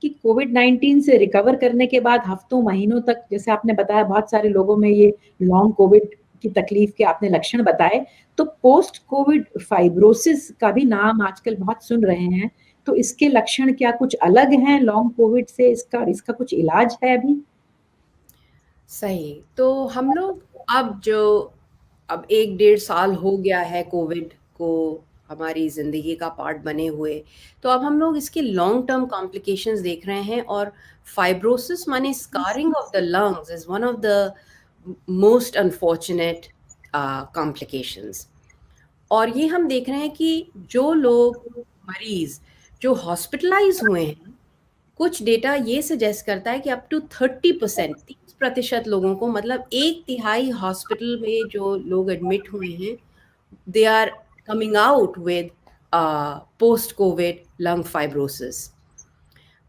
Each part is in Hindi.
कि कोविड-19 से रिकवर करने के बाद हफ्तों, महीनों तक जैसे आपने बताया बहुत सारे लोगों में ये लॉन्ग कोविड की तकलीफ के आपने लक्षण बताए, तो पोस्ट कोविड फाइब्रोसिस का भी नाम आजकल बहुत सुन रहे हैं। तो इसके लक्षण क्या कुछ अलग हैं लॉन्ग कोविड से? इसका इसका कुछ इलाज है अभी? सही। तो हम लोग अब जो अब 1 डेढ़ साल हो गया है कोविड को हमारी ज़िंदगी का पार्ट बने हुए, तो अब हम लोग इसके लॉन्ग टर्म कॉम्प्लिकेशंस देख रहे हैं और फाइब्रोसिस माने scarring of the lungs is one of the most unfortunate complications. और ये हम देख रहे हैं कि जो लोग मरीज़ जो हॉस्पिटलाइज़ हुए हैं, कुछ डेटा ये सजेस्ट करता है कि अप टू 30% 30% लोगों को मतलब 1/3 हॉस्पिटल में जो लोग एडमिट हुए हैं, they are coming out with post covid lung fibrosis.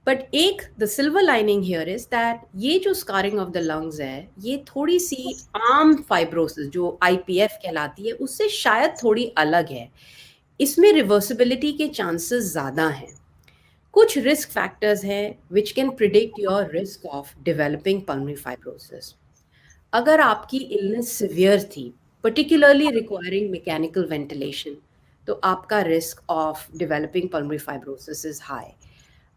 But एक the silver lining here is that ये जो स्कारिंग ऑफ द लंग्स है, ये थोड़ी सी आम फाइब्रोसिस जो आईपीएफ कहलाती है उससे शायद थोड़ी अलग है। इसमें रिवर्सिबिलिटी के चांसेस ज़्यादा हैं। कुछ रिस्क फैक्टर्स हैं which can predict your risk of developing pulmonary fibrosis. अगर आपकी इलनेस सिवियर थी, पर्टिकुलरली रिक्वायरिंग मैकेनिकल वेंटिलेशन, तो आपका risk of developing pulmonary fibrosis is high.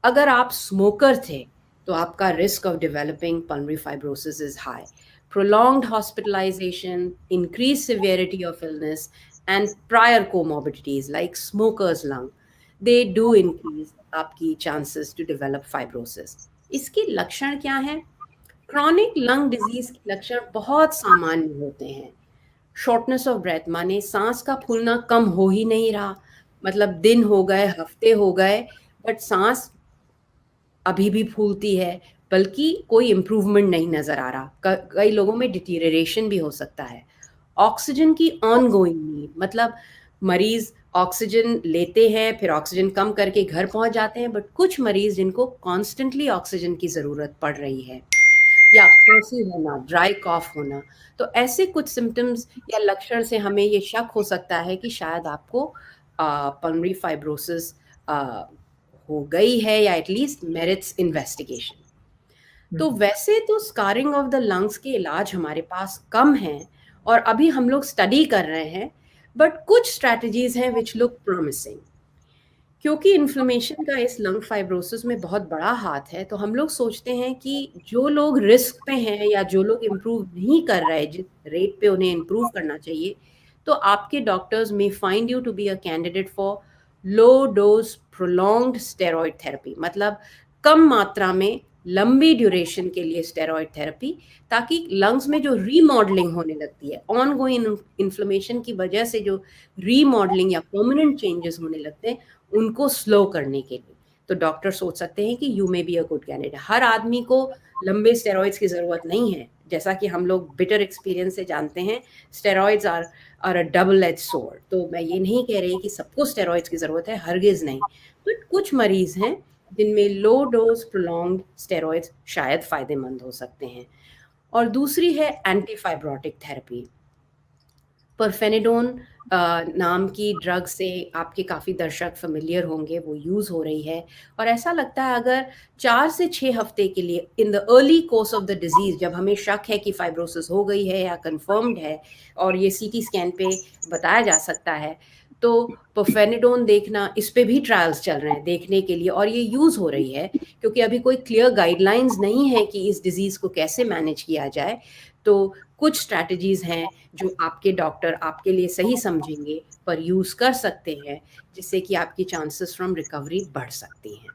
अगर आप स्मोकर थे, तो आपका risk of developing pulmonary fibrosis is high. Prolonged hospitalization, increased severity of illness, and prior comorbidities like smoker's lung, they do increase आपकी chances to develop fibrosis. इसके लक्षण क्या हैं? क्रॉनिक लंग डिजीज के लक्षण बहुत सामान्य होते हैं। शॉर्टनेस ऑफ ब्रेथ माने सांस का फूलना कम हो ही नहीं रहा, मतलब दिन हो गए, हफ्ते हो गए, बट सांस अभी भी फूलती है, बल्कि कोई इम्प्रूवमेंट नहीं नज़र आ रहा। कई लोगों में डिटीरियरेशन भी हो सकता है। ऑक्सीजन की ऑनगोइंग नीड, मतलब मरीज़ ऑक्सीजन लेते हैं, फिर ऑक्सीजन कम करके घर पहुंच जाते हैं, बट कुछ मरीज़ जिनको कॉन्स्टेंटली ऑक्सीजन की ज़रूरत पड़ रही है, या खांसी होना, ड्राई कॉफ होना, तो ऐसे कुछ सिम्टम्स या लक्षण से हमें ये शक हो सकता है कि शायद आपको पल्मोनरी फाइब्रोसिस हो गई है या एटलीस्ट मेरिट्स इन्वेस्टिगेशन। हुँ, तो वैसे तो स्कारिंग ऑफ द लंग्स के इलाज हमारे पास कम हैं और अभी हम लोग स्टडी कर रहे हैं, बट कुछ स्ट्रैटेजीज हैं विच लुक प्रॉमिसिंग। क्योंकि इन्फ्लेमेशन का इस लंग फाइब्रोसिस में बहुत बड़ा हाथ है, तो हम लोग सोचते हैं कि जो लोग रिस्क पे हैं या जो लोग इम्प्रूव नहीं कर रहे जिस रेट पे उन्हें इम्प्रूव करना चाहिए, तो आपके doctors may find you to be a candidate for low dose prolonged steroid therapy, मतलब कम मात्रा में लंबी ड्यूरेशन के लिए स्टेरॉयड थेरेपी, ताकि लंग्स में जो रीमॉडलिंग होने लगती है ऑनगोइंग इन्फ्लेमेशन की वजह से, जो रीमॉडलिंग या परमानेंट चेंजेस होने लगते हैं, उनको स्लो करने के लिए। तो डॉक्टर सोच सकते हैं कि you may be a good candidate. हर आदमी को लंबे स्टेरॉइड्स की ज़रूरत नहीं है, जैसा कि हम लोग बिटर एक्सपीरियंस से जानते हैं। Steroids are a double edge sword. तो मैं ये नहीं कह रही कि सबको स्टेरॉइड्स की ज़रूरत है, हरगिज़ नहीं। बट कुछ मरीज़ हैं जिनमें लो डोज प्रोलॉन्ग्ड स्टेरॉइड्स शायद फ़ायदेमंद हो सकते हैं। और दूसरी है एंटी फाइब्रोटिक थेरेपी। परफेनिडोन नाम की ड्रग से आपके काफ़ी दर्शक फ़ेमिलियर होंगे, वो यूज़ हो रही है। और ऐसा लगता है अगर 4 से 6 हफ़्ते के लिए in the early course of the disease, जब हमें शक है कि फाइब्रोसिस हो गई है या कन्फर्म्ड है और ये सीटी स्कैन पे बताया जा सकता है, तो परफेनिडोन देखना, इस पे भी ट्रायल्स चल रहे हैं देखने के लिए, और ये यूज़ हो रही है क्योंकि अभी कोई क्लियर गाइडलाइंस नहीं है कि इस डिज़ीज़ को कैसे मैनेज किया जाए। तो कुछ स्ट्रैटेजीज़ हैं जो आपके डॉक्टर आपके लिए सही समझेंगे, पर यूज़ कर सकते हैं, जिससे कि आपकी चांसेस फ्रॉम रिकवरी बढ़ सकती हैं।